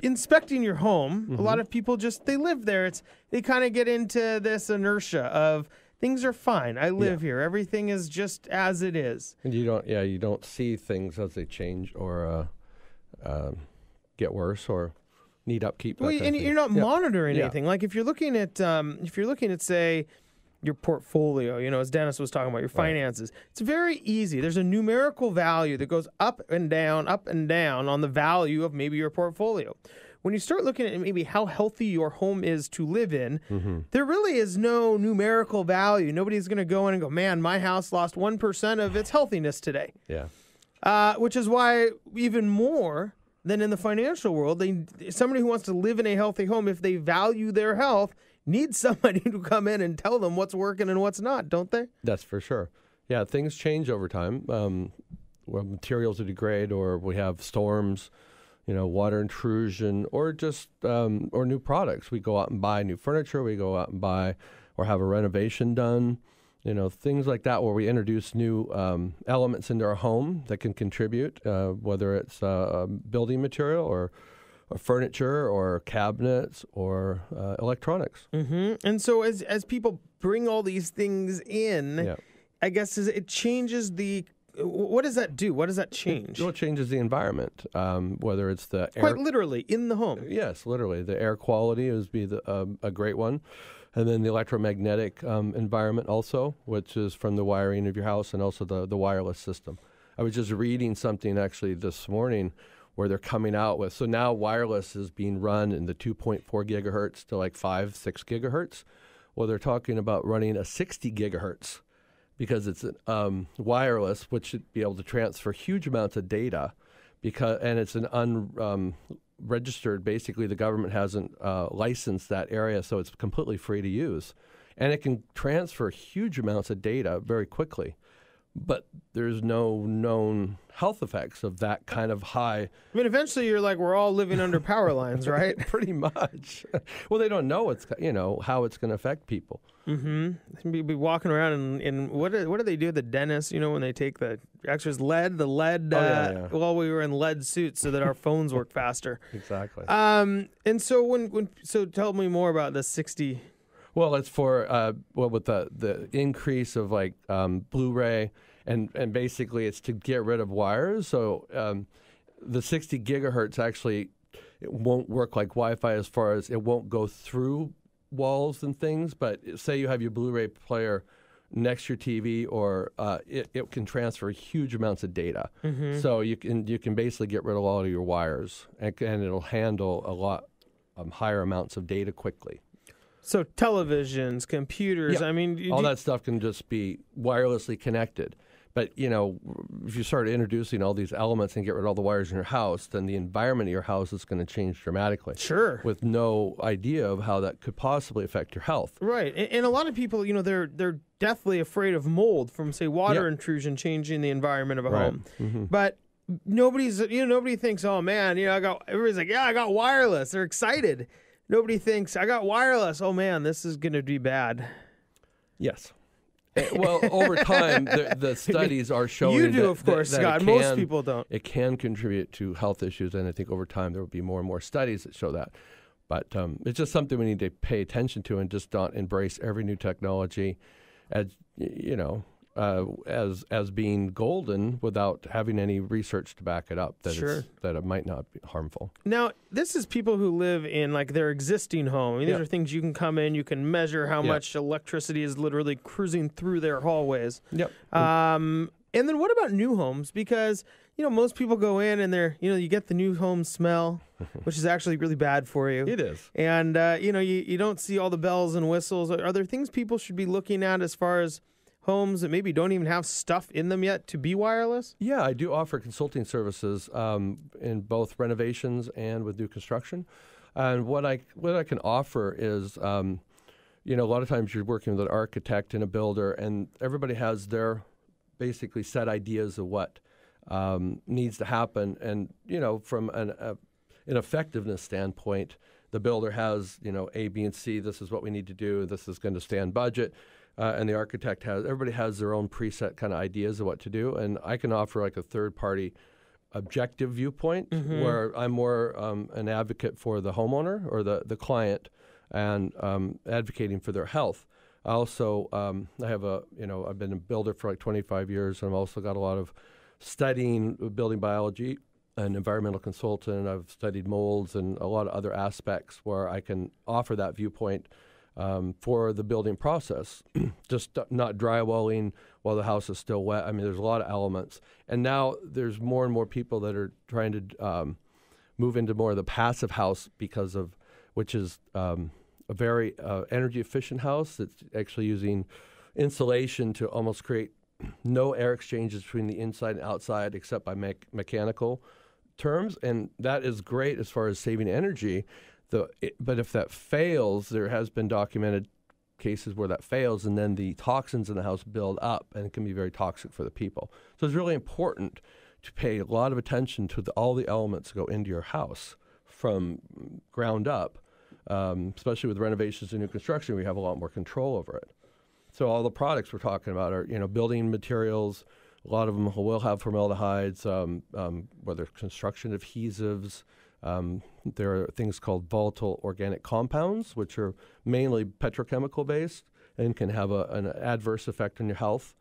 inspecting your home, a lot of people they live there. They kind of get into this inertia of things are fine. I live here. Everything is just as it is. And you don't see things as they change or get worse or need upkeep. Well, and you're not monitoring anything. Like if you're looking at say your portfolio, as Dennis was talking about, your finances, it's very easy. There's a numerical value that goes up and down on the value of maybe your portfolio. When you start looking at maybe how healthy your home is to live in, there really is no numerical value. Nobody's going to go in and go, man, my house lost 1% of its healthiness today. Yeah. Which is why even more than in the financial world, somebody who wants to live in a healthy home, if they value their health, needs somebody to come in and tell them what's working and what's not, don't they? That's for sure. Yeah, things change over time. Well, materials degrade, or we have storms, water intrusion, or just or new products. We go out and buy new furniture. We go out and buy or have a renovation done. Things like that, where we introduce new elements into our home that can contribute, whether it's building material or furniture or cabinets or electronics. And so as people bring all these things in, I guess it changes what does that do? What does that change? It changes the environment, whether it's the air. Quite literally, in the home. Yes, literally. The air quality is a great one. And then the electromagnetic environment also, which is from the wiring of your house and also the wireless system. I was just reading something actually this morning where they're coming out with. So now wireless is being run in the 2.4 gigahertz to like 6 gigahertz. Well, they're talking about running a 60 gigahertz because it's wireless, which should be able to transfer huge amounts of data, and it's an unregistered. Basically, the government hasn't licensed that area, so it's completely free to use, and it can transfer huge amounts of data very quickly. But there's no known health effects of that kind of high. I mean, eventually you're like, we're all living under power lines, right? Pretty much. Well, they don't know how it's going to affect people. Be walking around and what do they do? The dentists, when they take the lead. Well, we were in lead suits so that our phones work faster. Exactly. And so so tell me more about the 60. Well, it's for with the increase of like Blu-ray and basically it's to get rid of wires. So the 60 gigahertz actually it won't work like Wi-Fi as far as it won't go through walls and things. But say you have your Blu-ray player next to your TV, or it can transfer huge amounts of data. So you can basically get rid of all of your wires and it'll handle a lot higher amounts of data quickly. So televisions, computers, I mean... all that stuff can just be wirelessly connected. But, if you start introducing all these elements and get rid of all the wires in your house, then the environment of your house is going to change dramatically. Sure. With no idea of how that could possibly affect your health. Right. And a lot of people, they're deathly afraid of mold from, say, water intrusion changing the environment of a home. But nobody thinks, oh, man, everybody's like, I got wireless. They're excited. Nobody thinks, I got wireless. Oh, man, this is going to be bad. Yes. Well, over time, the studies are showing you do, of course, Scott. Most people don't. It can contribute to health issues, and I think over time there will be more and more studies that show that. But it's just something we need to pay attention to and just not embrace every new technology as as being golden without having any research to back it up that it might not be harmful. Now, this is people who live in like their existing home. I mean, these are things you can come in, you can measure how much electricity is literally cruising through their hallways. Yep. And then what about new homes? Because, most people go in and you get the new home smell, which is actually really bad for you. It is. And, you don't see all the bells and whistles. Are there things people should be looking at as far as homes that maybe don't even have stuff in them yet to be wireless? Yeah, I do offer consulting services in both renovations and with new construction. And what I can offer is, a lot of times you're working with an architect and a builder, and everybody has their basically set ideas of what needs to happen. And, from an effectiveness standpoint, the builder has, A, B, and C. This is what we need to do. This is going to stay on budget. And the architect everybody has their own preset kind of ideas of what to do. And I can offer like a third-party objective viewpoint, where I'm more an advocate for the homeowner or the client, and advocating for their health. I also I have I've been a builder for like 25 years, and I've also got a lot of studying building biology and environmental consultant. I've studied molds and a lot of other aspects where I can offer that viewpoint for the building process. Just not drywalling while the house is still wet. I mean, there's a lot of elements. And now there's more and more people that are trying to move into more of the passive house which is a very energy efficient house that's actually using insulation to almost create no air exchanges between the inside and outside except by mechanical terms. And that is great as far as saving energy. But if that fails, there has been documented cases where that fails, and then the toxins in the house build up, and it can be very toxic for the people. So it's really important to pay a lot of attention to all the elements that go into your house from ground up, especially with renovations and new construction. We have a lot more control over it. So all the products we're talking about are, building materials. A lot of them will have formaldehydes, whether construction adhesives. There are things called volatile organic compounds, which are mainly petrochemical based and can have an adverse effect on your health.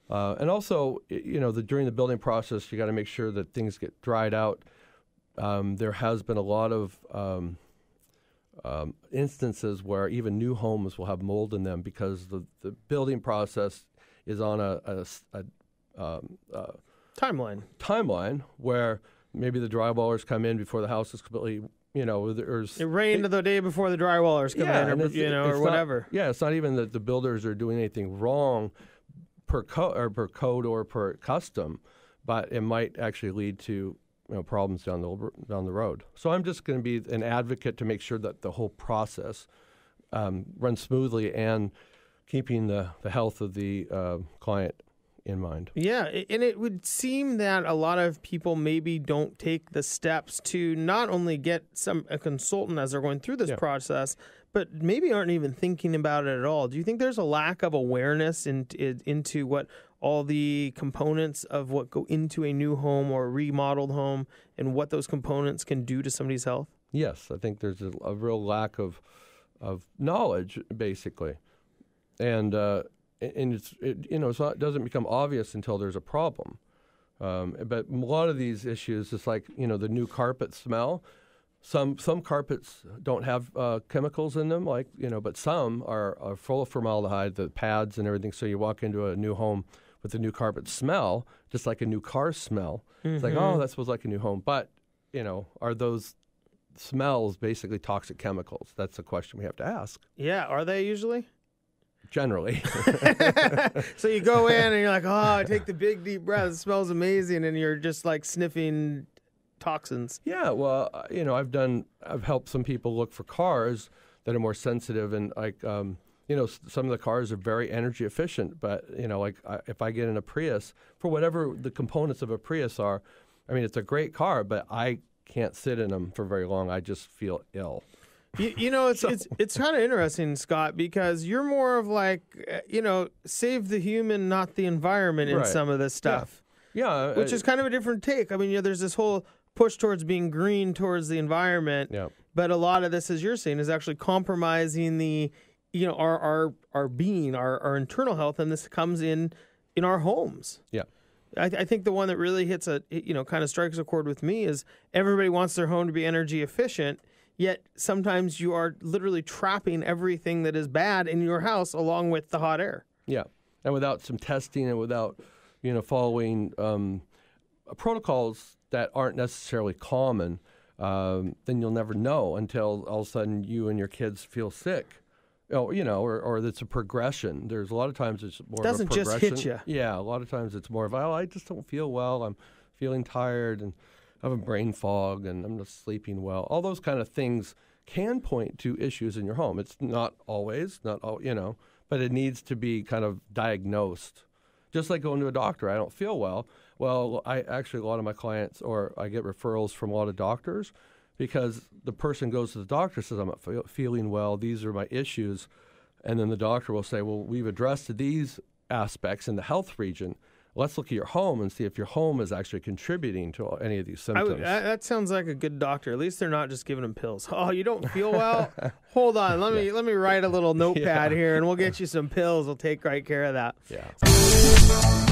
And also, during the building process, you got to make sure that things get dried out. There has been a lot of instances where even new homes will have mold in them because the building process is on a timeline where maybe the drywallers come in before the house is completely, it rained the day before the drywallers come in, or whatever. It's not even that the builders are doing anything wrong per code or per custom, but it might actually lead to problems down the road. So I'm just going to be an advocate to make sure that the whole process runs smoothly and keeping the health of the client in mind. Yeah, and it would seem that a lot of people maybe don't take the steps to not only get a consultant as they're going through this process, but maybe aren't even thinking about it at all. Do you think there's a lack of awareness into what all the components of what go into a new home or a remodeled home and what those components can do to somebody's health? Yes, I think there's a real lack of knowledge, basically. And it doesn't become obvious until there's a problem. But a lot of these issues, it's like, the new carpet smell. Some carpets don't have chemicals in them, but some are full of formaldehyde, the pads and everything. So you walk into a new home with a new carpet smell, just like a new car smell. Mm-hmm. It's like, oh, that smells like a new home. But, are those smells basically toxic chemicals? That's a question we have to ask. Yeah, are they usually? Generally. So you go in and you're like, I take the big deep breath. It smells amazing. And you're just like sniffing toxins. Yeah. Well, I've helped some people look for cars that are more sensitive. And some of the cars are very energy efficient. But, if I get in a Prius, for whatever the components of a Prius are, it's a great car, but I can't sit in them for very long. I just feel ill. It's kind of interesting, Scott, because you're more of like, save the human, not the environment in some of this stuff. Yeah. Which is kind of a different take. There's this whole push towards being green towards the environment. Yeah. But a lot of this, as you're saying, is actually compromising the, our being, our internal health, and this comes in our homes. Yeah. I think the one that really hits kind of strikes a chord with me is everybody wants their home to be energy efficient. Yet sometimes you are literally trapping everything that is bad in your house along with the hot air. Yeah, and without some testing and without, following protocols that aren't necessarily common, then you'll never know until all of a sudden you and your kids feel sick. Or it's a progression. There's a lot of times it's more of a progression. Doesn't just hit you. Yeah, a lot of times it's more of, I just don't feel well. I'm feeling tired and I have a brain fog and I'm not sleeping well. All those kind of things can point to issues in your home. It's not always, but it needs to be kind of diagnosed. Just like going to a doctor. I don't feel well. Well, a lot of my clients, or I get referrals from a lot of doctors because the person goes to the doctor, says, I'm not feeling well, these are my issues. And then the doctor will say, well, we've addressed these aspects in the health region. let's look at your home and see if your home is actually contributing to any of these symptoms. That sounds like a good doctor. At least they're not just giving them pills. Oh, you don't feel well? Hold on. Let me write a little notepad here, and we'll get you some pills. We'll take right care of that. Yeah.